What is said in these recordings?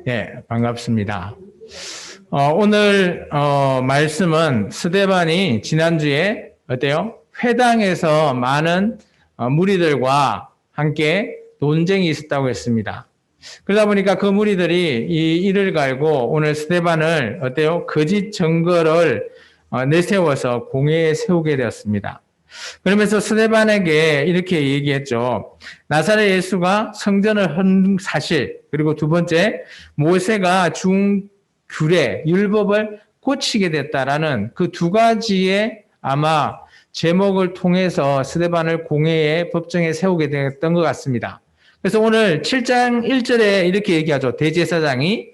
예, 반갑습니다. 오늘 말씀은 스데반이 지난주에 어때요? 회당에서 많은 무리들과 함께 논쟁이 있었다고 했습니다. 그러다 보니까 그 무리들이 이 일을 갈고 오늘 스데반을 어때요? 거짓 증거를 내세워서 공회에 세우게 되었습니다. 그러면서 스데반에게 이렇게 얘기했죠. 나사렛 예수가 성전을 한 사실, 그리고 두 번째, 모세가 준 규례, 율법을 고치게 됐다라는 그 두 가지의 아마 제목을 통해서 스데반을 공회의 법정에 세우게 됐던 것 같습니다. 그래서 오늘 7장 1절에 이렇게 얘기하죠. 대제사장이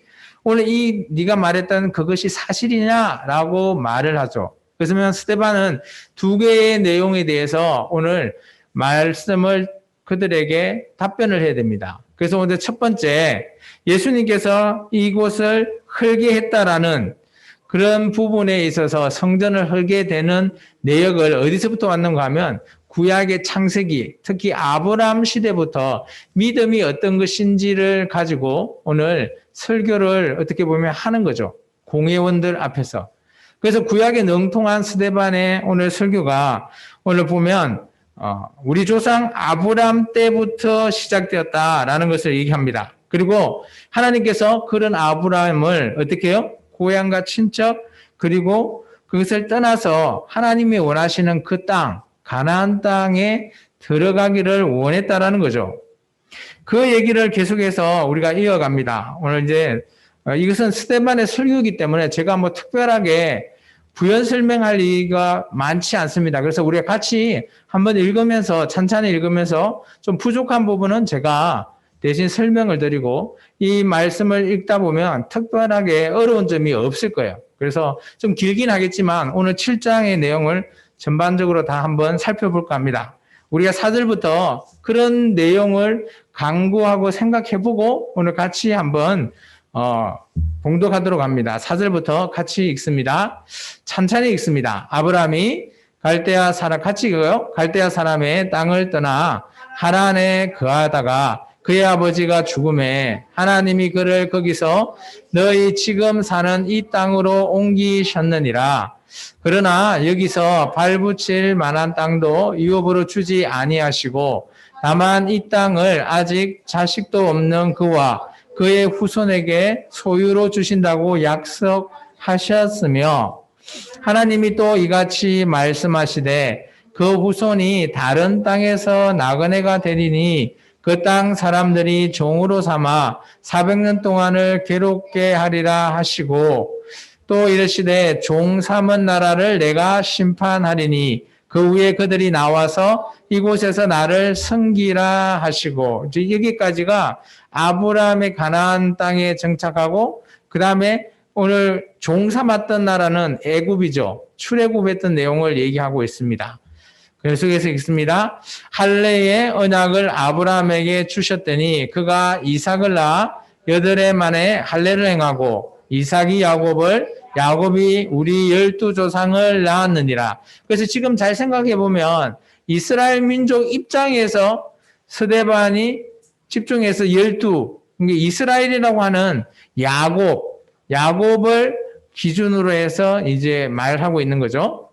오늘 네가 말했던 그것이 사실이냐라고 말을 하죠. 그래서 스데반은 두 개의 내용에 대해서 오늘 말씀을 그들에게 답변을 해야 됩니다. 그래서 오늘 첫 번째, 예수님께서 이곳을 헐게 했다라는 그런 부분에 있어서 성전을 헐게 되는 내역을 어디서부터 왔는가 하면 구약의 창세기, 특히 아브라함 시대부터 믿음이 어떤 것인지를 가지고 오늘 설교를 어떻게 보면 하는 거죠. 공회원들 앞에서. 그래서 구약에 능통한 스데반의 오늘 설교가 오늘 보면 우리 조상 아브라함 때부터 시작되었다라는 것을 얘기합니다. 그리고 하나님께서 그런 아브라함을 어떻게 해요? 고향과 친척 그리고 그것을 떠나서 하나님이 원하시는 그 땅, 가나안 땅에 들어가기를 원했다라는 거죠. 그 얘기를 계속해서 우리가 이어갑니다. 오늘 이제 이것은 스데반의 설교이기 때문에 제가 뭐 특별하게 부연 설명할 얘기가 많지 않습니다. 그래서 우리가 같이 한번 읽으면서 찬찬히 읽으면서 좀 부족한 부분은 제가 대신 설명을 드리고 이 말씀을 읽다 보면 특별하게 어려운 점이 없을 거예요. 그래서 좀 길긴 하겠지만 오늘 7장의 내용을 전반적으로 다 한번 살펴볼까 합니다. 우리가 4절부터 그런 내용을 강구하고 생각해보고 오늘 같이 한번 봉독하도록 합니다. 4절부터 같이 읽습니다. 찬찬히 읽습니다. 아브라함이 갈대아 사람 같이 읽어요. 갈대아 사람의 땅을 떠나 하란에 거하다가 그의 아버지가 죽음에 하나님이 그를 거기서 너희 지금 사는 이 땅으로 옮기셨느니라. 그러나 여기서 발붙일 만한 땅도 유업으로 주지 아니하시고 다만 이 땅을 아직 자식도 없는 그와 그의 후손에게 소유로 주신다고 약속하셨으며 하나님이 또 이같이 말씀하시되 그 후손이 다른 땅에서 나그네가 되리니 그 땅 사람들이 종으로 삼아 400년 동안을 괴롭게 하리라 하시고 또 이르시되 종 삼은 나라를 내가 심판하리니 그 후에 그들이 나와서 이곳에서 나를 섬기라 하시고 여기까지가 아브라함의 가나안 땅에 정착하고 그 다음에 오늘 종 삼았던 나라는 애굽이죠. 출애굽했던 내용을 얘기하고 있습니다. 계속해서 읽습니다. 할례의 언약을 아브라함에게 주셨더니 그가 이삭을 낳아 8해 만에 할례를 행하고 이삭이 야곱이 우리 12조상을 낳았느니라. 그래서 지금 잘 생각해 보면 이스라엘 민족 입장에서 스데반이 집중해서 12, 이스라엘이라고 하는 야곱을 기준으로 해서 이제 말하고 있는 거죠.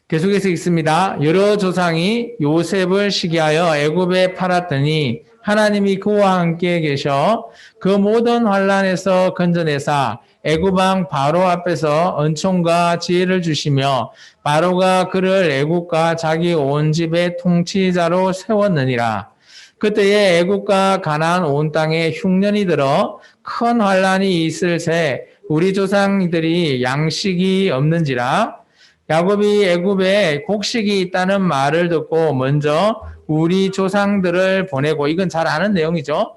계속해서 읽습니다. 여러 조상이 요셉을 시기하여 애굽에 팔았더니 하나님이 그와 함께 계셔 그 모든 환난에서 건져내사 애굽 왕 바로 앞에서 은총과 지혜를 주시며 바로가 그를 애굽과 자기 온 집의 통치자로 세웠느니라. 그때에 애굽과 가나안 온 땅에 흉년이 들어 큰 환난이 있을 새 우리 조상들이 양식이 없는지라. 야곱이 애굽에 곡식이 있다는 말을 듣고 먼저 우리 조상들을 보내고 이건 잘 아는 내용이죠.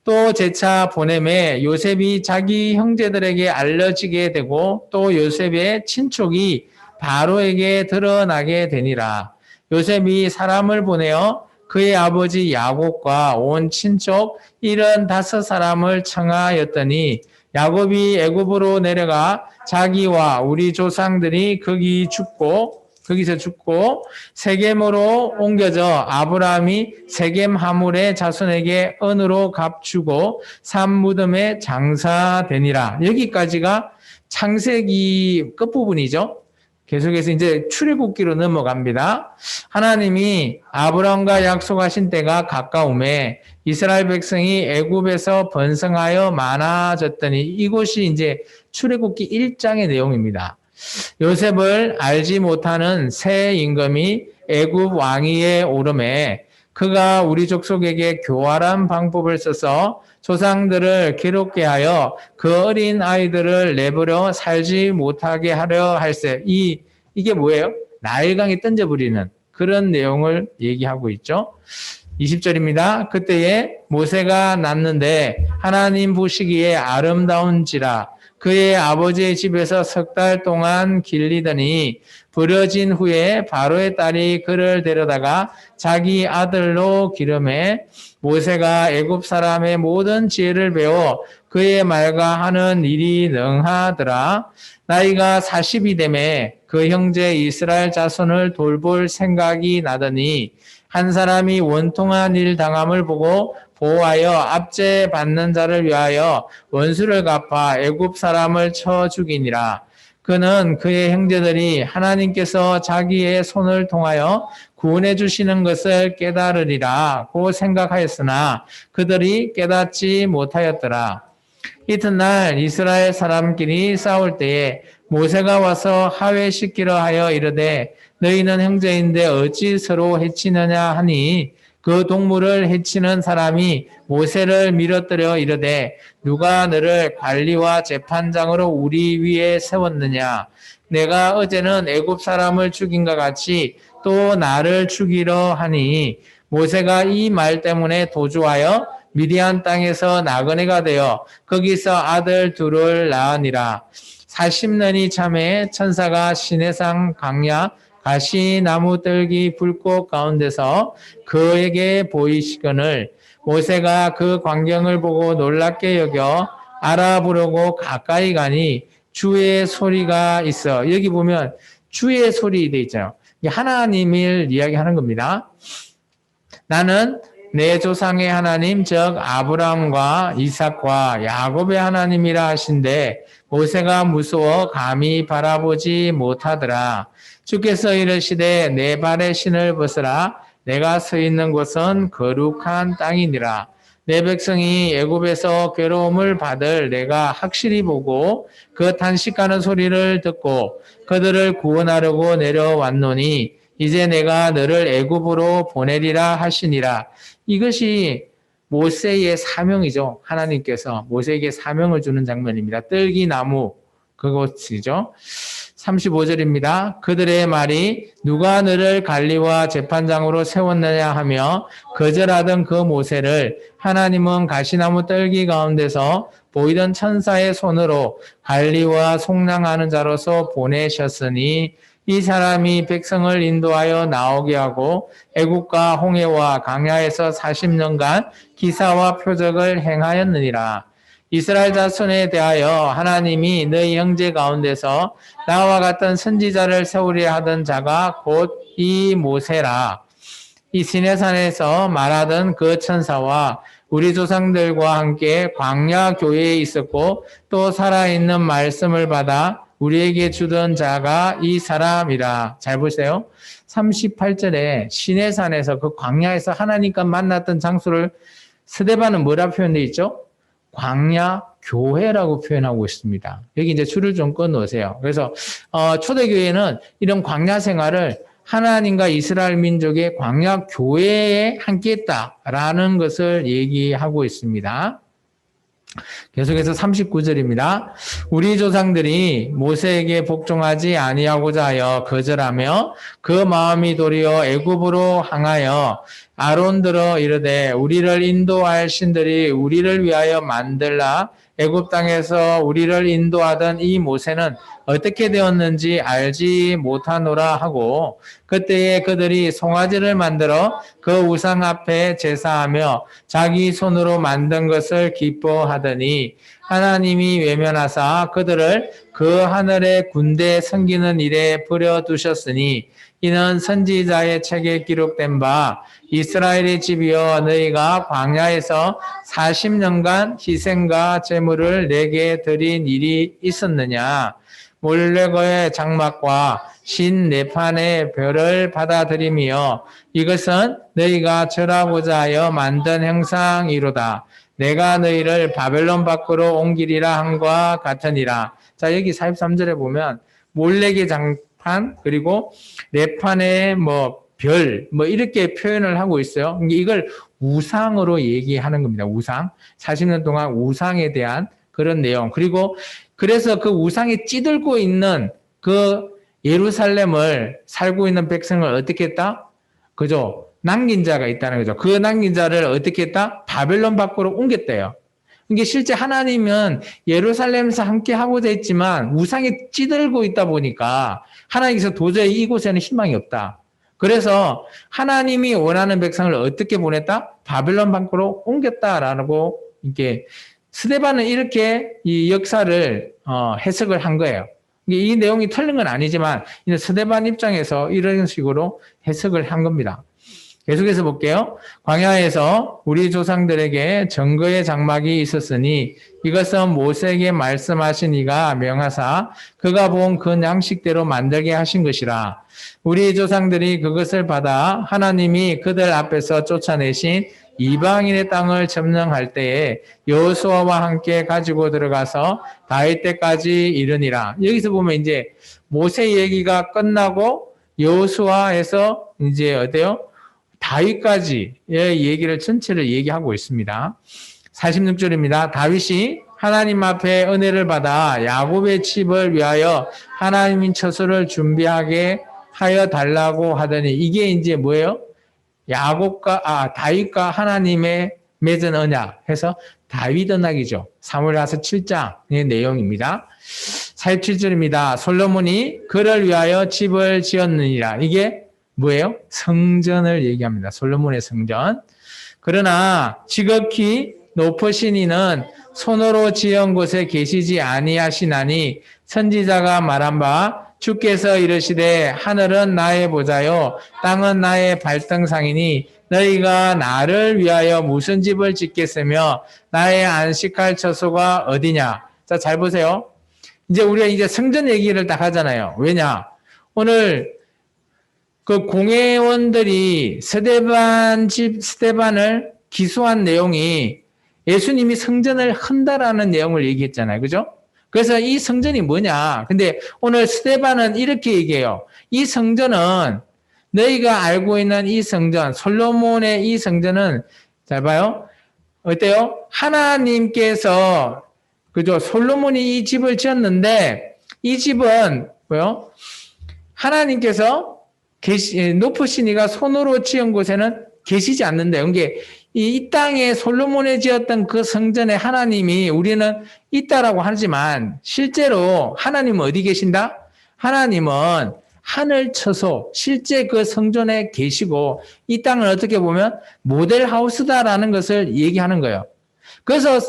또 재차 보냄에 요셉이 자기 형제들에게 알려지게 되고 또 요셉의 친족이 바로에게 드러나게 되니라. 요셉이 사람을 보내어 그의 아버지 야곱과 온 친족 75사람을 청하였더니 야곱이 애굽으로 내려가 자기와 우리 조상들이 거기 죽고 거기서 죽고 세겜으로 옮겨져 아브라함이 세겜 하물의 자손에게 은으로 값주고 산 무덤에 장사되니라. 여기까지가 창세기 끝부분이죠. 계속해서 이제 출애굽기로 넘어갑니다. 하나님이 아브라함과 약속하신 때가 가까움에 이스라엘 백성이 애굽에서 번성하여 많아졌더니 이것이 이제 출애굽기 1장의 내용입니다. 요셉을 알지 못하는 새 임금이 애굽 왕위에 오름에 그가 우리 족속에게 교활한 방법을 써서 조상들을 괴롭게 하여 그 어린 아이들을 내버려 살지 못하게 하려 할세. 이게 뭐예요? 나일강에 던져버리는 그런 내용을 얘기하고 있죠. 20절입니다. 그때에 모세가 낳는데 하나님 보시기에 아름다운지라 그의 아버지의 집에서 3달 동안 길리더니 부려진 후에 바로의 딸이 그를 데려다가 자기 아들로 기름해 모세가 애굽 사람의 모든 지혜를 배워 그의 말과 하는 일이 능하더라. 나이가 40이 되매 그 형제 이스라엘 자손을 돌볼 생각이 나더니 한 사람이 원통한 일 당함을 보고 보호하여 압제 받는 자를 위하여 원수를 갚아 애굽 사람을 쳐 죽이니라. 그는 그의 형제들이 하나님께서 자기의 손을 통하여 구원해 주시는 것을 깨달으리라고 생각하였으나 그들이 깨닫지 못하였더라. 이튿날 이스라엘 사람끼리 싸울 때에 모세가 와서 하회시키려 하여 이르되 너희는 형제인데 어찌 서로 해치느냐 하니 그 동물을 해치는 사람이 모세를 밀어뜨려 이르되 누가 너를 관리와 재판장으로 우리 위에 세웠느냐 내가 어제는 애굽 사람을 죽인과 같이 또 나를 죽이려 하니 모세가 이 말 때문에 도주하여 미디안 땅에서 나그네가 되어 거기서 아들 둘을 낳으니라. 40년이 참에 천사가 시내산 강야 가시나무 뜰기 불꽃 가운데서 그에게 보이시거늘 모세가 그 광경을 보고 놀랍게 여겨 알아보려고 가까이 가니 주의 소리가 있어. 여기 보면 주의 소리 돼 있잖아요. 하나님을 이야기하는 겁니다. 나는 내 조상의 하나님 즉 아브라함과 이삭과 야곱의 하나님이라 하신데 모세가 무서워 감히 바라보지 못하더라. 주께서 이르시되 내 발의 신을 벗으라. 내가 서 있는 곳은 거룩한 땅이니라. 내 백성이 애굽에서 괴로움을 받을 내가 확실히 보고 그 탄식하는 소리를 듣고 그들을 구원하려고 내려왔노니 이제 내가 너를 애굽으로 보내리라 하시니라. 이것이 모세의 사명이죠. 하나님께서 모세에게 사명을 주는 장면입니다. 뜰기나무 그것이죠. 35절입니다. 그들의 말이 누가 너를 관리와 재판장으로 세웠느냐 하며 거절하던 그 모세를 하나님은 가시나무 뜰기 가운데서 보이던 천사의 손으로 관리와 속량하는 자로서 보내셨으니 이 사람이 백성을 인도하여 나오게 하고 애국과 홍해와 강야에서 40년간 기사와 표적을 행하였느니라. 이스라엘 자손에 대하여 하나님이 너희 형제 가운데서 나와 같은 선지자를 세우려 하던 자가 곧 이 모세라. 이 시내산에서 말하던 그 천사와 우리 조상들과 함께 광야 교회에 있었고 또 살아있는 말씀을 받아 우리에게 주던 자가 이 사람이라. 잘 보세요. 38절에 시내산에서 그 광야에서 하나님과 만났던 장소를 스데반은 뭐라 표현되어 있죠? 광야 교회라고 표현하고 있습니다. 여기 이제 줄을 좀 끊어놓으세요. 그래서 초대교회는 이런 광야 생활을 하나님과 이스라엘 민족의 광야 교회에 함께했다라는 것을 얘기하고 있습니다. 계속해서 39절입니다. 우리 조상들이 모세에게 복종하지 아니하고자 하여 거절하며 그 마음이 도리어 애굽으로 향하여 아론들어 이르되 우리를 인도할 신들이 우리를 위하여 만들라. 애굽 땅에서 우리를 인도하던 이 모세는 어떻게 되었는지 알지 못하노라 하고 그때에 그들이 송아지를 만들어 그 우상 앞에 제사하며 자기 손으로 만든 것을 기뻐하더니 하나님이 외면하사 그들을 그 하늘의 군대에 섬기는 일에 버려두셨으니 이는 선지자의 책에 기록된 바 이스라엘의 집이여 너희가 광야에서 40년간 희생과 제물을 내게 드린 일이 있었느냐. 몰레고의 장막과 신 네판의 별을 받아들이며 이것은 너희가 절하고자 하여 만든 형상이로다. 내가 너희를 바벨론 밖으로 옮기리라 함과 같으니라. 자, 여기 43절에 보면 몰레의 장판 그리고 네판의 별 이렇게 표현을 하고 있어요. 이걸 우상으로 얘기하는 겁니다. 우상. 40년 동안 우상에 대한 그런 내용. 그리고 그래서 그 우상에 찌들고 있는 그 예루살렘을 살고 있는 백성을 어떻게 했다? 그죠? 남긴 자가 있다는 거죠. 그 남긴 자를 어떻게 했다? 바벨론 밖으로 옮겼대요. 이게 실제 하나님은 예루살렘에서 함께 하고자 했지만 우상에 찌들고 있다 보니까 하나님께서 도저히 이곳에는 희망이 없다. 그래서 하나님이 원하는 백성을 어떻게 보냈다? 바벨론 밖으로 옮겼다라고 이게 스데반은 이렇게 이 역사를 해석을 한 거예요. 이 내용이 틀린 건 아니지만 스데반 입장에서 이런 식으로 해석을 한 겁니다. 계속해서 볼게요. 광야에서 우리 조상들에게 증거의 장막이 있었으니 이것은 모세에게 말씀하신 이가 명하사 그가 본 그 양식대로 만들게 하신 것이라. 우리 조상들이 그것을 받아 하나님이 그들 앞에서 쫓아내신 이방인의 땅을 점령할 때에 여호수아와 함께 가지고 들어가서 다윗 때까지 이르니라. 여기서 보면 이제 모세 얘기가 끝나고 여호수아에서 이제 어때요? 다윗까지의 얘기를 전체를 얘기하고 있습니다. 46절입니다. 다윗이 하나님 앞에 은혜를 받아 야곱의 집을 위하여 하나님인 처소를 준비하게 하여 달라고 하더니 이게 이제 뭐예요? 다윗과 하나님의 맺은 언약 해서 다윗 언약이죠. 사무엘하서 7장의 내용입니다. 47절입니다. 솔로몬이 그를 위하여 집을 지었느니라. 이게 뭐예요? 성전을 얘기합니다. 솔로몬의 성전. 그러나 지극히 높으신 이는 손으로 지은 곳에 계시지 아니하시나니 선지자가 말한 바 주께서 이르시되 하늘은 나의 보좌요 땅은 나의 발등상이니 너희가 나를 위하여 무슨 집을 짓겠으며 나의 안식할 처소가 어디냐. 자, 잘 보세요. 이제 우리가 이제 성전 얘기를 딱 하잖아요. 왜냐? 오늘 그 공회원들이 스데반을 기소한 내용이 예수님이 성전을 흔다라는 내용을 얘기했잖아요. 그죠? 그래서 이 성전이 뭐냐? 근데 오늘 스데반은 이렇게 얘기해요. 이 성전은 너희가 알고 있는 이 성전, 솔로몬의 이 성전은 잘 봐요. 어때요? 하나님께서 그죠? 솔로몬이 이 집을 지었는데 이 집은 뭐요? 하나님께서 높으신 이가 손으로 지은 곳에는 계시지 않는데요. 이게 이 땅에 솔로몬이 지었던 그 성전에 하나님이 우리는 있다라고 하지만 실제로 하나님은 어디 계신다? 하나님은 하늘 처소, 실제 그 성전에 계시고 이 땅을 어떻게 보면 모델하우스다라는 것을 얘기하는 거예요. 그래서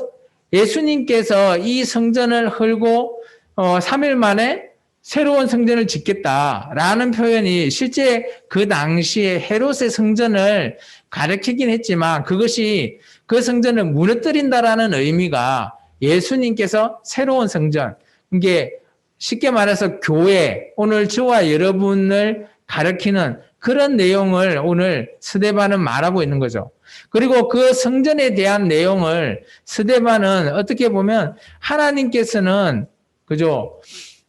예수님께서 이 성전을 헐고 3일 만에 새로운 성전을 짓겠다라는 표현이 실제 그 당시에 헤롯의 성전을 가리키긴 했지만 그것이 그 성전을 무너뜨린다라는 의미가 예수님께서 새로운 성전, 이게 쉽게 말해서 교회, 오늘 저와 여러분을 가리키는 그런 내용을 오늘 스데반은 말하고 있는 거죠. 그리고 그 성전에 대한 내용을 스데반은 어떻게 보면 하나님께서는 그죠?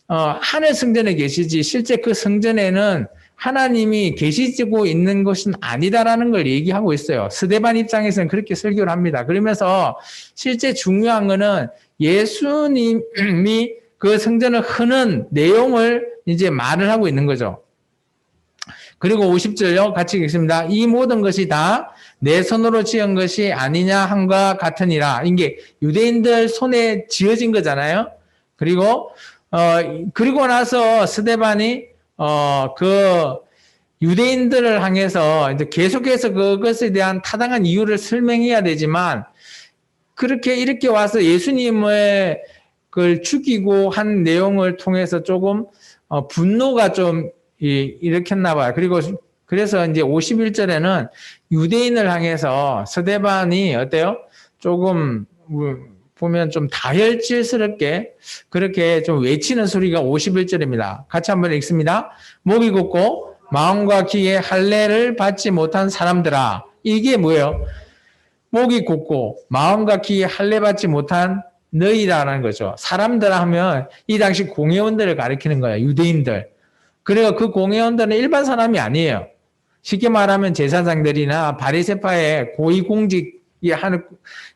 하늘 성전에 계시지 실제 그 성전에는 하나님이 계시고 있는 것은 아니다라는 걸 얘기하고 있어요. 스데반 입장에서는 그렇게 설교를 합니다. 그러면서 실제 중요한 거는 예수님이 그 성전을 흐는 내용을 이제 말을 하고 있는 거죠. 그리고 50절요. 같이 읽습니다. 이 모든 것이 다 내 손으로 지은 것이 아니냐 함과 같으니라. 이게 유대인들 손에 지어진 거잖아요. 그리고 그리고 나서 스데반이 그 유대인들을 향해서 이제 계속해서 그것에 대한 타당한 이유를 설명해야 되지만 그렇게 이렇게 와서 예수님을 그걸 죽이고 한 내용을 통해서 조금 분노가 좀 일으켰나 봐요. 그리고 그래서 이제 51절에는 유대인을 향해서 스데반이 어때요? 조금 보면 좀 다혈질스럽게 그렇게 좀 외치는 소리가 51절입니다. 같이 한번 읽습니다. 목이 곧고 마음과 귀에 할례를 받지 못한 사람들아. 이게 뭐예요? 목이 곧고 마음과 귀에 할례 받지 못한 너희라는 거죠. 사람들 하면 이 당시 공회원들을 가리키는 거예요. 유대인들. 그리고 그 공회원들은 일반 사람이 아니에요. 쉽게 말하면 제사장들이나 바리새파의 고위공직이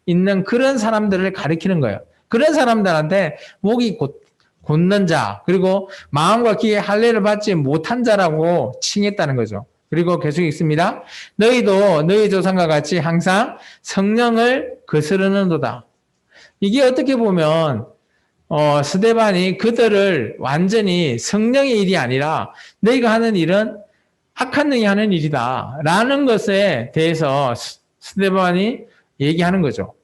있는 그런 사람들을 가리키는 거예요. 그런 사람들한테 목이 곧는 자, 그리고 마음과 귀에 할례를 받지 못한 자라고 칭했다는 거죠. 그리고 계속 읽습니다. 너희도 너희 조상과 같이 항상 성령을 거스르는도다. 이게 어떻게 보면 스데반이 그들을 완전히 성령의 일이 아니라 너희가 하는 일은 악한 능이 하는 일이다 라는 것에 대해서 스데반이 얘기하는 거죠.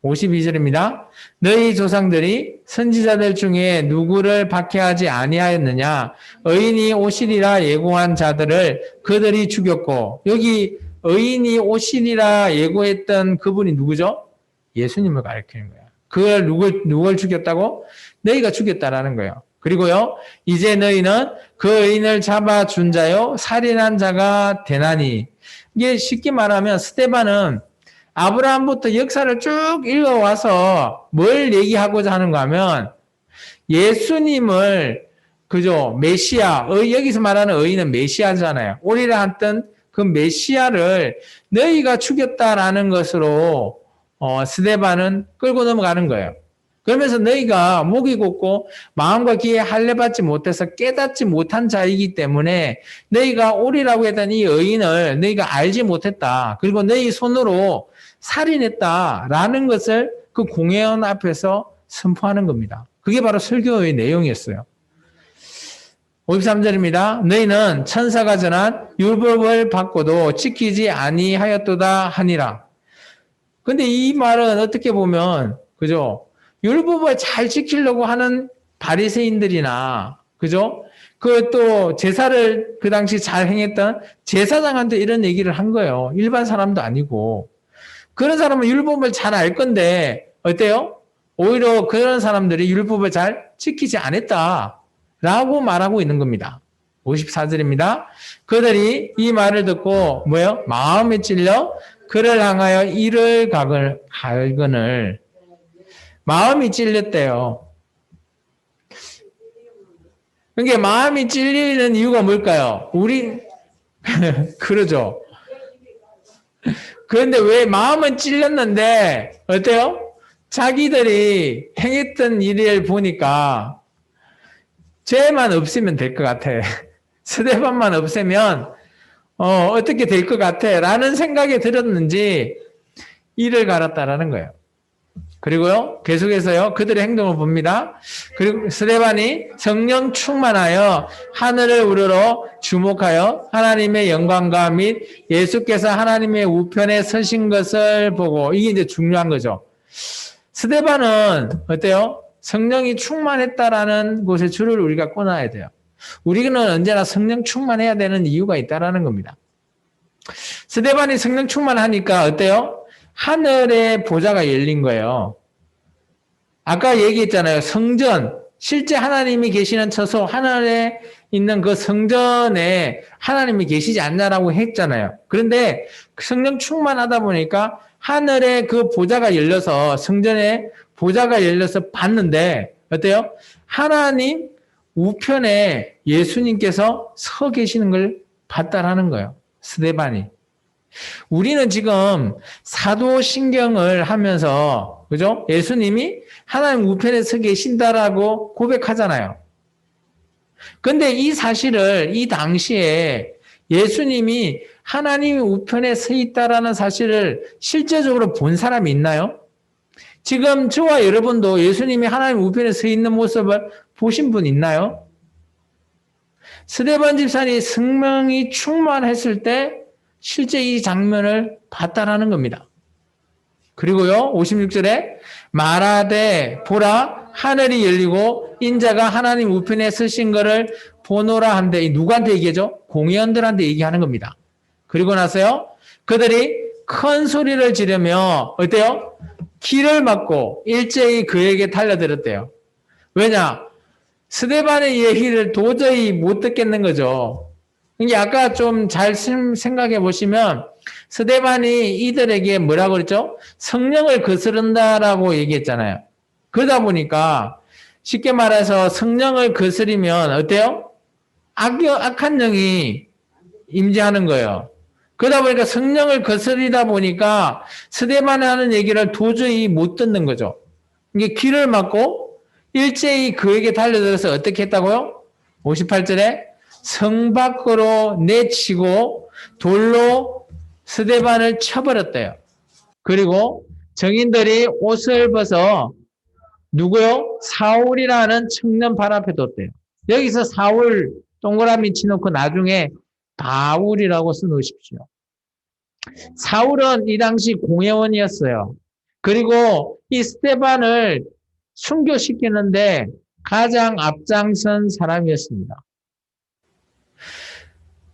52절입니다. 너희 조상들이 선지자들 중에 누구를 박해하지 아니하였느냐? 의인이 오시리라 예고한 자들을 그들이 죽였고, 여기 의인이 오시리라 예고했던 그분이 누구죠? 예수님을 가리키는 거예요. 그걸 누굴 죽였다고? 너희가 죽였다라는 거예요. 그리고요, 이제 너희는 그 의인을 잡아준 자요, 살인한 자가 되나니. 이게 쉽게 말하면 스데반은 아브라함부터 역사를 쭉 읽어와서 뭘 얘기하고자 하는가 하면 예수님을 그죠 메시아 여기서 말하는 의인은 메시아잖아요. 오리라 했던 그 메시아를 너희가 죽였다라는 것으로 스데반은 끌고 넘어가는 거예요. 그러면서 너희가 목이 곧고 마음과 귀에 할례 받지 못해서 깨닫지 못한 자이기 때문에 너희가 오리라고 했던 이 의인을 너희가 알지 못했다. 그리고 너희 손으로 살인했다라는 것을 그 공회원 앞에서 선포하는 겁니다. 그게 바로 설교의 내용이었어요. 53절입니다. 너희는 천사가 전한 율법을 받고도 지키지 아니하였도다 하니라. 근데 이 말은 어떻게 보면 그죠? 율법을 잘 지키려고 하는 바리새인들이나 그죠? 그 또 제사를 그 당시 잘 행했던 제사장한테 이런 얘기를 한 거예요. 일반 사람도 아니고. 그런 사람은 율법을 잘 알 건데 어때요? 오히려 그런 사람들이 율법을 잘 지키지 않았다라고 말하고 있는 겁니다. 54절입니다. 그들이 이 말을 듣고 뭐예요? 마음에 찔려 그를 향하여 이를 갈거늘 마음이 찔렸대요. 그러니까 마음이 찔리는 이유가 뭘까요? 그러죠. 그런데 왜 마음은 찔렸는데 어때요? 자기들이 행했던 일을 보니까 죄만 없으면 될 것 같아. 스데반만 없애면 어떻게 될 것 같아 라는 생각이 들었는지 이를 갈았다라는 거예요. 그리고요 계속해서요 그들의 행동을 봅니다. 그리고 스데반이 성령 충만하여 하늘을 우러러 주목하여 하나님의 영광과 및 예수께서 하나님의 우편에 서신 것을 보고 이게 이제 중요한 거죠. 스데반은 어때요? 성령이 충만했다라는 곳에 줄을 우리가 꺼놔야 돼요. 우리는 언제나 성령 충만해야 되는 이유가 있다라는 겁니다. 스데반이 성령 충만하니까 어때요? 하늘의 보좌가 열린 거예요. 아까 얘기했잖아요. 성전, 실제 하나님이 계시는 처소, 하늘에 있는 그 성전에 하나님이 계시지 않냐라고 했잖아요. 그런데 성령 충만하다 보니까 하늘에 그 보좌가 열려서 성전에 보좌가 열려서 봤는데 어때요? 하나님 우편에 예수님께서 서 계시는 걸 봤다라는 거예요. 스데반이. 우리는 지금 사도신경을 하면서 그죠? 예수님이 하나님 우편에 서 계신다라고 고백하잖아요. 근데 이 사실을 이 당시에 예수님이 하나님의 우편에 서 있다라는 사실을 실제적으로 본 사람이 있나요? 지금 저와 여러분도 예수님이 하나님 우편에 서 있는 모습을 보신 분 있나요? 스데반 집사님 성령이 충만했을 때 실제 이 장면을 봤다라는 겁니다. 그리고요, 56절에 말하되 보라 하늘이 열리고 인자가 하나님 우편에 서신 거를 보노라 한데, 이 누구한테 얘기하죠? 공회원들한테 얘기하는 겁니다. 그리고 나서요, 그들이 큰 소리를 지르며 어때요? 기를 막고 일제히 그에게 달려들었대요. 왜냐? 스데반의 얘기를 도저히 못 듣겠는 거죠. 이게 아까 좀 잘 생각해 보시면 스데반이 이들에게 뭐라고 그랬죠? 성령을 거스른다라고 얘기했잖아요. 그러다 보니까 쉽게 말해서 성령을 거스리면 어때요? 악한 영이 임재하는 거예요. 그러다 보니까 성령을 거스리다 보니까 스데반이 하는 얘기를 도저히 못 듣는 거죠. 이게 귀를 막고 일제히 그에게 달려들어서 어떻게 했다고요? 58절에 성 밖으로 내치고 돌로 스데반을 쳐버렸대요. 그리고 정인들이 옷을 벗어 누구요? 사울이라는 청년 발 앞에 뒀대요. 여기서 사울 동그라미 치놓고 나중에 바울이라고 써놓으십시오. 사울은 이 당시 공회원이었어요. 그리고 이 스데반을 순교시키는데 가장 앞장선 사람이었습니다.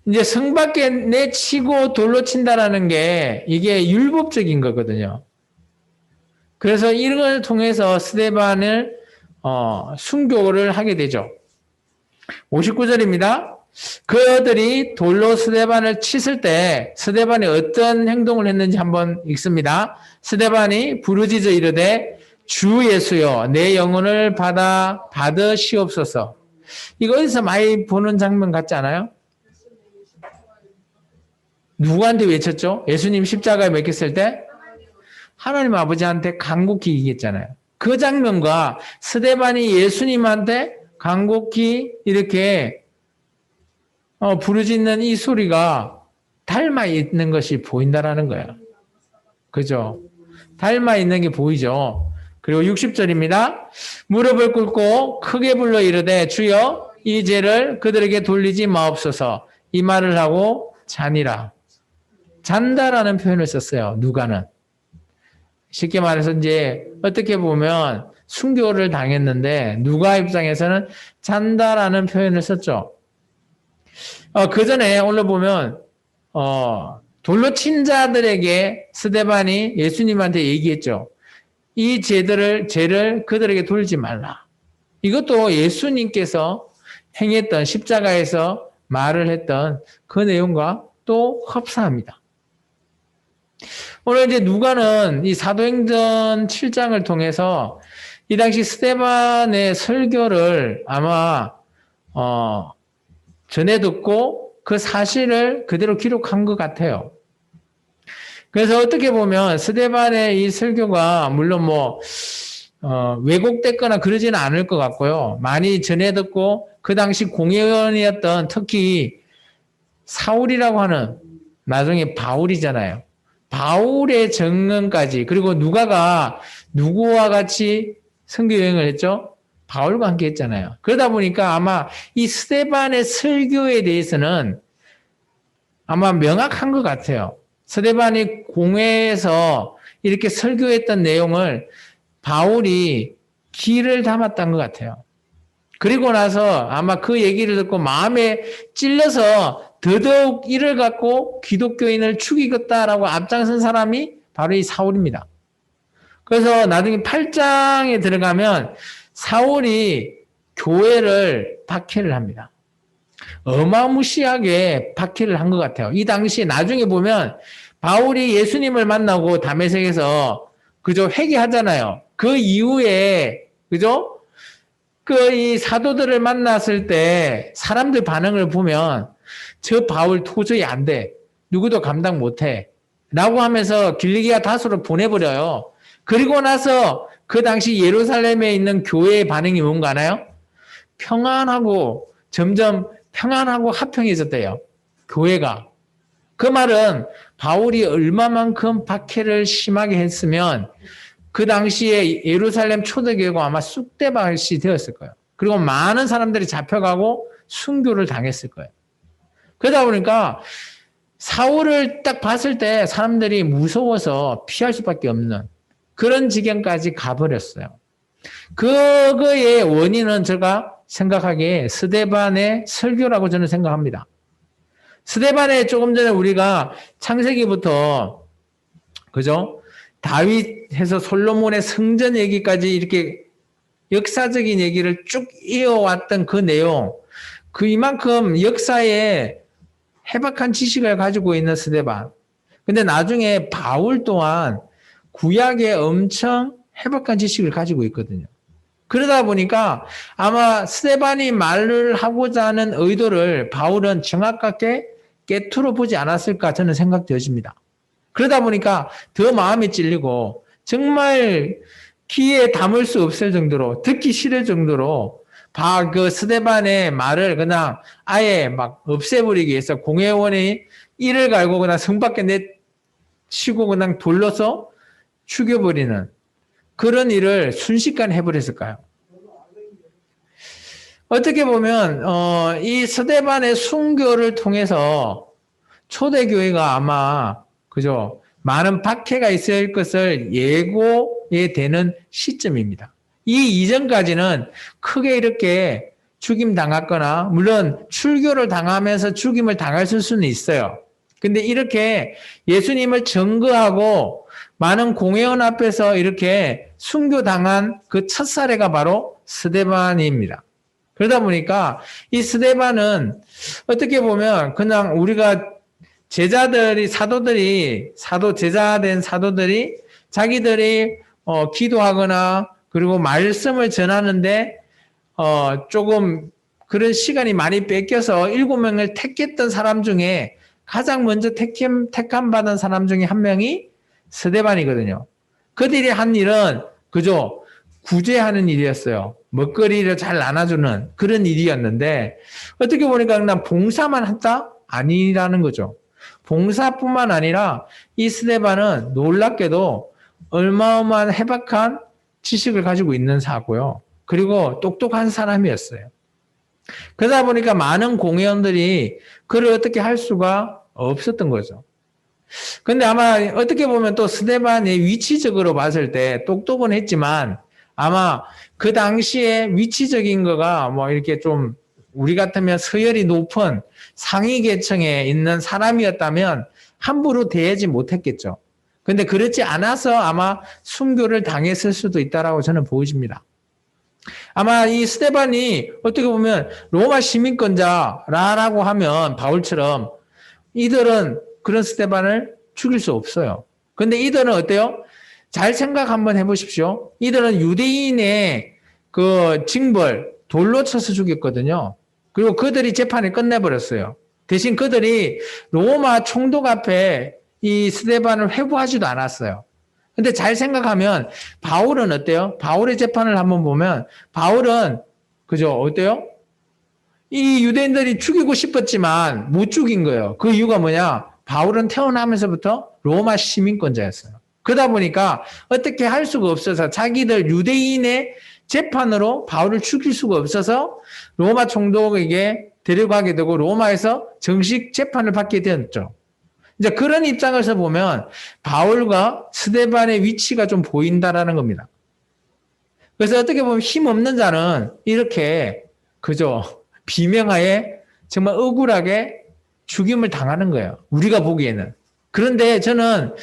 이제 성 밖에 내치고 돌로 친다라는 게 이게 율법적인 거거든요. 그래서 이런 걸 통해서 스데반을 순교를 하게 되죠. 59절입니다. 그들이 돌로 스데반을 치실 때 스데반이 어떤 행동을 했는지 한번 읽습니다. 스데반이 부르짖어 이르되 주 예수여 내 영혼을 받으시옵소서. 이거 어디서 많이 보는 장면 같지 않아요? 누구한테 외쳤죠? 예수님 십자가에 맺혔을 때 하나님 아버지한테 간곡히 얘기했잖아요. 그 장면과 스데반이 예수님한테 간곡히 이렇게 부르짖는 이 소리가 닮아 있는 것이 보인다라는 거예요. 그죠? 닮아 있는 게 보이죠? 그리고 60절입니다. 무릎을 꿇고 크게 불러 이르되 주여 이 죄를 그들에게 돌리지 마옵소서. 이 말을 하고 자니라. 잔다라는 표현을 썼어요. 누가는. 쉽게 말해서 이제 어떻게 보면 순교를 당했는데 누가 입장에서는 잔다라는 표현을 썼죠. 그 전에 오늘 보면 돌로 친 자들에게 스데반이 예수님한테 얘기했죠. 이 죄를 그들에게 돌지 말라. 이것도 예수님께서 행했던 십자가에서 말을 했던 그 내용과 또 흡사합니다. 오늘 이제 누가는 이 사도행전 7장을 통해서 이 당시 스데반의 설교를 아마 전해 듣고 그 사실을 그대로 기록한 것 같아요. 그래서 어떻게 보면 스데반의 이 설교가 물론 왜곡됐거나 그러지는 않을 것 같고요. 많이 전해 듣고 그 당시 공회원이었던 특히 사울이라고 하는 나중에 바울이잖아요. 바울의 증언까지 그리고 누가가 누구와 같이 선교 여행을 했죠? 바울과 함께 했잖아요. 그러다 보니까 아마 이 스데반의 설교에 대해서는 아마 명확한 것 같아요. 스데반이 공회에서 이렇게 설교했던 내용을 바울이 기를 담았던 것 같아요. 그리고 나서 아마 그 얘기를 듣고 마음에 찔려서 더더욱 이를 갖고 기독교인을 죽이겠다라고 앞장선 사람이 바로 이 사울입니다. 그래서 나중에 8장에 들어가면 사울이 교회를 박해를 합니다. 어마무시하게 박해를 한 것 같아요. 이 당시에 나중에 보면 바울이 예수님을 만나고 다메섹에서 그저 회개하잖아요. 그 이후에 그죠? 이 사도들을 만났을 때 사람들 반응을 보면 저 바울 도저히 안 돼. 누구도 감당 못 해. 라고 하면서 길리기아 다소로 보내버려요. 그리고 나서 그 당시 예루살렘에 있는 교회의 반응이 뭔가 아나요? 평안하고 점점 평안하고 화평해졌대요. 교회가. 그 말은 바울이 얼마만큼 박해를 심하게 했으면 그 당시에 예루살렘 초대교회가 아마 쑥대밭이 되었을 거예요. 그리고 많은 사람들이 잡혀가고 순교를 당했을 거예요. 그러다 보니까 사울을 딱 봤을 때 사람들이 무서워서 피할 수밖에 없는 그런 지경까지 가버렸어요. 그거의 원인은 제가 생각하기에 스데반의 설교라고 저는 생각합니다. 스데반에 조금 전에 우리가 창세기부터 그죠? 다윗해서 솔로몬의 성전 얘기까지 이렇게 역사적인 얘기를 쭉 이어왔던 그 내용, 그 이만큼 역사에 해박한 지식을 가지고 있는 스데반. 근데 나중에 바울 또한 구약에 엄청 해박한 지식을 가지고 있거든요. 그러다 보니까 아마 스데반이 말을 하고자 하는 의도를 바울은 정확하게 깨트려 보지 않았을까 저는 생각되어집니다. 그러다 보니까 더 마음이 찔리고 정말 귀에 담을 수 없을 정도로 듣기 싫을 정도로 그 스데반의 말을 그냥 아예 막 없애버리기 위해서 공회원이 이를 갈고 그냥 성 밖에 내치고 그냥 돌려서 죽여버리는 그런 일을 순식간에 해버렸을까요? 어떻게 보면 이 스데반의 순교를 통해서 초대교회가 아마 그죠 많은 박해가 있어야 할 것을 예고에 되는 시점입니다. 이 이전까지는 크게 이렇게 죽임 당했거나 물론 출교를 당하면서 죽임을 당했을 수는 있어요. 근데 이렇게 예수님을 증거하고 많은 공회원 앞에서 이렇게 순교당한 그 첫 사례가 바로 스데반입니다. 그러다 보니까 이 스데반은 어떻게 보면 그냥 우리가 제자들이 제자된 사도들이 자기들이 기도하거나 그리고 말씀을 전하는데 조금 그런 시간이 많이 뺏겨서 7명을 택했던 사람 중에 가장 먼저 택함 받은 사람 중에 한 명이 스데반이거든요. 그들이 한 일은 그저 구제하는 일이었어요. 먹거리를 잘 나눠주는 그런 일이었는데 어떻게 보니까 그냥 봉사만 했다? 아니라는 거죠. 봉사뿐만 아니라 이 스데반은 놀랍게도 어마어마한 해박한 지식을 가지고 있는 사고요. 그리고 똑똑한 사람이었어요. 그러다 보니까 많은 공회원들이 그를 어떻게 할 수가 없었던 거죠. 근데 아마 어떻게 보면 또 스데반이 위치적으로 봤을 때 똑똑은 했지만 아마 그 당시에 위치적인 거가 뭐 이렇게 좀 우리 같으면 서열이 높은 상위 계층에 있는 사람이었다면 함부로 대하지 못했겠죠. 근데 그렇지 않아서 아마 순교를 당했을 수도 있다라고 저는 보여집니다. 아마 이 스데반이 어떻게 보면 로마 시민권자라고 하면 바울처럼 이들은 그런 스데반을 죽일 수 없어요. 근데 이들은 어때요? 잘 생각 한번 해보십시오. 이들은 유대인의 그 징벌, 돌로 쳐서 죽였거든요. 그리고 그들이 재판을 끝내버렸어요. 대신 그들이 로마 총독 앞에 이 스데반을 회부하지도 않았어요. 근데 잘 생각하면 바울은 어때요? 바울의 재판을 한번 보면 바울은 그죠? 어때요? 이 유대인들이 죽이고 싶었지만 못 죽인 거예요. 그 이유가 뭐냐? 바울은 태어나면서부터 로마 시민권자였어요. 그러다 보니까 어떻게 할 수가 없어서 자기들 유대인의 재판으로 바울을 죽일 수가 없어서 로마 총독에게 데려가게 되고 로마에서 정식 재판을 받게 되었죠. 이제 그런 입장에서 보면 바울과 스데반의 위치가 좀 보인다라는 겁니다. 그래서 어떻게 보면 힘없는 자는 이렇게 그저 비명하에 정말 억울하게 죽임을 당하는 거예요. 우리가 보기에는. 그런데 저는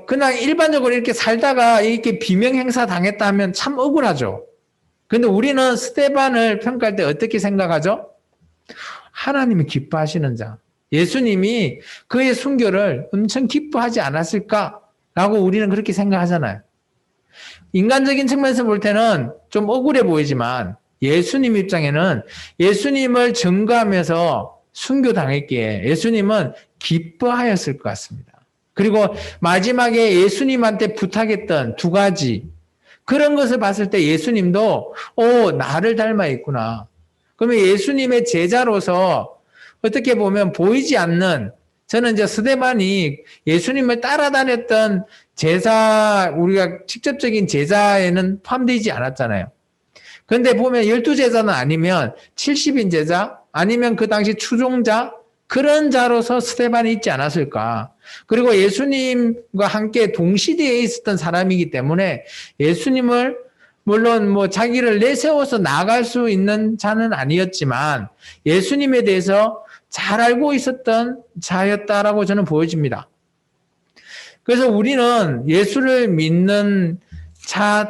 그냥 일반적으로 이렇게 살다가 이렇게 비명 행사 당했다 하면 참 억울하죠. 근데 우리는 스데반을 평가할 때 어떻게 생각하죠? 하나님이 기뻐하시는 자. 예수님이 그의 순교를 엄청 기뻐하지 않았을까라고 우리는 그렇게 생각하잖아요. 인간적인 측면에서 볼 때는 좀 억울해 보이지만 예수님 입장에는 예수님을 증거하면서 순교당했기에 예수님은 기뻐하였을 것 같습니다. 그리고 마지막에 예수님한테 부탁했던 두 가지 그런 것을 봤을 때 예수님도 나를 닮아 있구나. 그러면 예수님의 제자로서 어떻게 보면 보이지 않는 저는 이제 스데반이 예수님을 따라다녔던 제자 우리가 직접적인 제자에는 포함되지 않았잖아요. 그런데 보면 12제자는 아니면 70인 제자 아니면 그 당시 추종자 그런 자로서 스데반이 있지 않았을까. 그리고 예수님과 함께 동시대에 있었던 사람이기 때문에 예수님을 물론 뭐 자기를 내세워서 나아갈 수 있는 자는 아니었지만 예수님에 대해서 잘 알고 있었던 자였다라고 저는 보여집니다. 그래서 우리는 예수를 믿는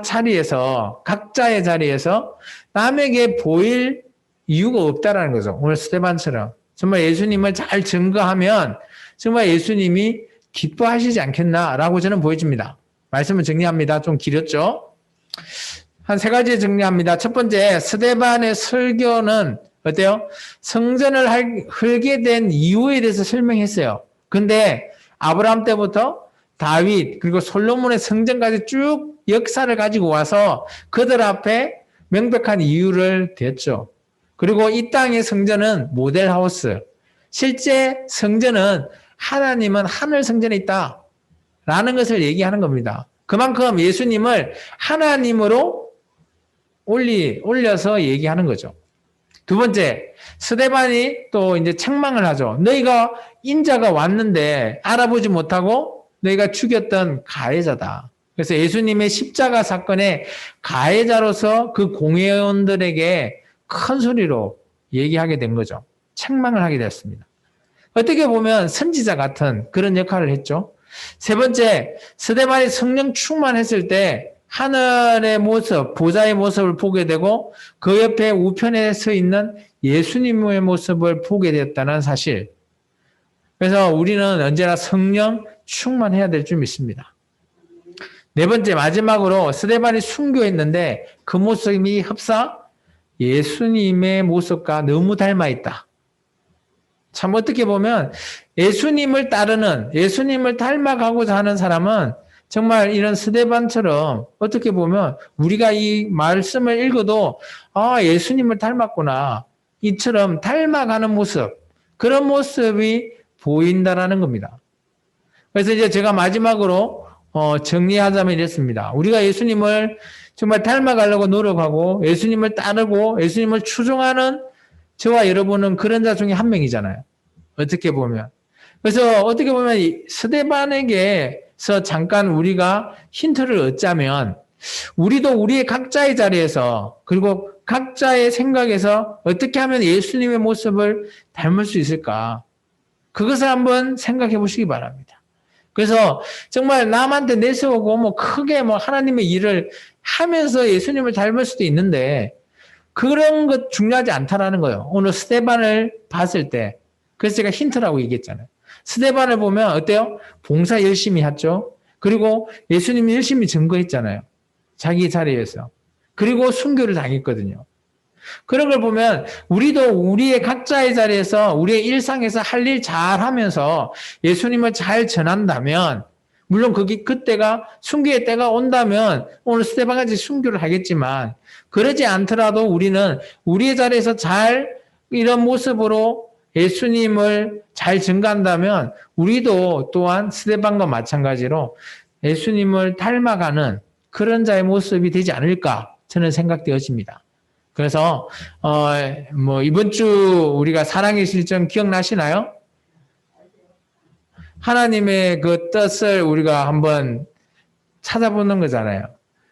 자리에서 각자의 자리에서 남에게 보일 이유가 없다라는 거죠. 오늘 스데반처럼 정말 예수님을 잘 증거하면 정말 예수님이 기뻐하시지 않겠나라고 저는 보여집니다. 말씀을 정리합니다. 좀 길었죠? 한 세 가지 정리합니다. 첫 번째, 스데반의 설교는 어때요? 성전을 헐게 된 이유에 대해서 설명했어요. 근데 아브라함 때부터 다윗 그리고 솔로몬의 성전까지 쭉 역사를 가지고 와서 그들 앞에 명백한 이유를 댔죠. 그리고 이 땅의 성전은 모델하우스. 실제 성전은 하나님은 하늘 성전에 있다라는 것을 얘기하는 겁니다. 그만큼 예수님을 하나님으로 올려서 얘기하는 거죠. 두 번째, 스데반이 또 이제 책망을 하죠. 너희가 인자가 왔는데 알아보지 못하고 너희가 죽였던 가해자다. 그래서 예수님의 십자가 사건의 가해자로서 그 공회원들에게 큰 소리로 얘기하게 된 거죠. 책망을 하게 됐습니다. 어떻게 보면 선지자 같은 그런 역할을 했죠. 세 번째, 스데반이 성령 충만했을 때 하늘의 모습, 보좌의 모습을 보게 되고 그 옆에 우편에 서 있는 예수님의 모습을 보게 되었다는 사실. 그래서 우리는 언제나 성령 충만해야 될 줄 믿습니다. 네 번째, 마지막으로 스데반이 순교했는데 그 모습이 흡사 예수님의 모습과 너무 닮아 있다. 참 어떻게 보면 예수님을 따르는, 예수님을 닮아가고자 하는 사람은 정말 이런 스데반처럼 어떻게 보면 우리가 이 말씀을 읽어도 아, 예수님을 닮았구나. 이처럼 닮아가는 모습, 그런 모습이 보인다라는 겁니다. 그래서 이제 제가 마지막으로 정리하자면 이랬습니다. 우리가 예수님을 정말 닮아가려고 노력하고 예수님을 따르고 예수님을 추종하는 저와 여러분은 그런 자 중에 한 명이잖아요. 어떻게 보면. 그래서 어떻게 보면 스데반에게서 잠깐 우리가 힌트를 얻자면 우리도 우리의 각자의 자리에서 그리고 각자의 생각에서 어떻게 하면 예수님의 모습을 닮을 수 있을까? 그것을 한번 생각해 보시기 바랍니다. 그래서 정말 남한테 내세우고 뭐 크게 뭐 하나님의 일을 하면서 예수님을 닮을 수도 있는데 그런 것 중요하지 않다라는 거예요. 오늘 스데반을 봤을 때. 그래서 제가 힌트라고 얘기했잖아요. 스데반을 보면 어때요? 봉사 열심히 했죠. 그리고 예수님이 열심히 증거했잖아요. 자기 자리에서. 그리고 순교를 당했거든요. 그런 걸 보면 우리도 우리의 각자의 자리에서 우리의 일상에서 할 일 잘하면서 예수님을 잘 전한다면 물론 그때가 순교의 때가 온다면 오늘 스데반같이 순교를 하겠지만 그러지 않더라도 우리는 우리의 자리에서 잘 이런 모습으로 예수님을 잘 증가한다면 우리도 또한 스데반과 마찬가지로 예수님을 닮아가는 그런 자의 모습이 되지 않을까 저는 생각되어집니다. 그래서 뭐 이번 주 우리가 사랑의 실전 기억나시나요? 하나님의 그 뜻을 우리가 한번 찾아보는 거잖아요.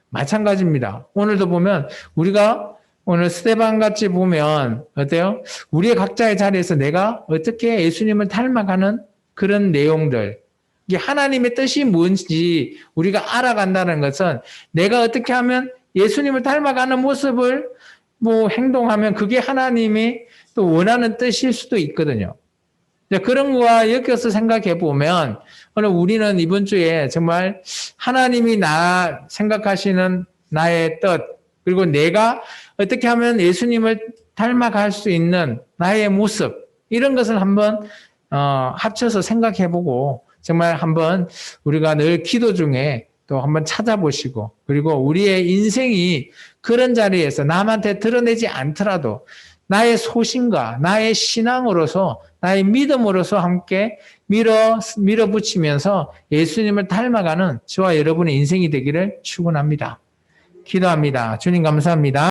마찬가지입니다. 오늘도 보면 우리가 오늘 스데반 같이 보면 어때요? 우리의 각자의 자리에서 내가 어떻게 예수님을 닮아가는 그런 내용들, 이게 하나님의 뜻이 뭔지 우리가 알아간다는 것은 내가 어떻게 하면 예수님을 닮아가는 모습을 뭐 행동하면 그게 하나님이 또 원하는 뜻일 수도 있거든요. 그런 거와 엮여서 생각해 보면 오늘 우리는 이번 주에 정말 하나님이 나 생각하시는 나의 뜻 그리고 내가 어떻게 하면 예수님을 닮아갈 수 있는 나의 모습 이런 것을 한번 합쳐서 생각해 보고 정말 한번 우리가 늘 기도 중에 또 한번 찾아보시고 그리고 우리의 인생이 그런 자리에서 남한테 드러내지 않더라도 나의 소신과 나의 신앙으로서 나의 믿음으로서 함께 밀어붙이면서 예수님을 닮아가는 저와 여러분의 인생이 되기를 축원합니다. 기도합니다. 주님 감사합니다.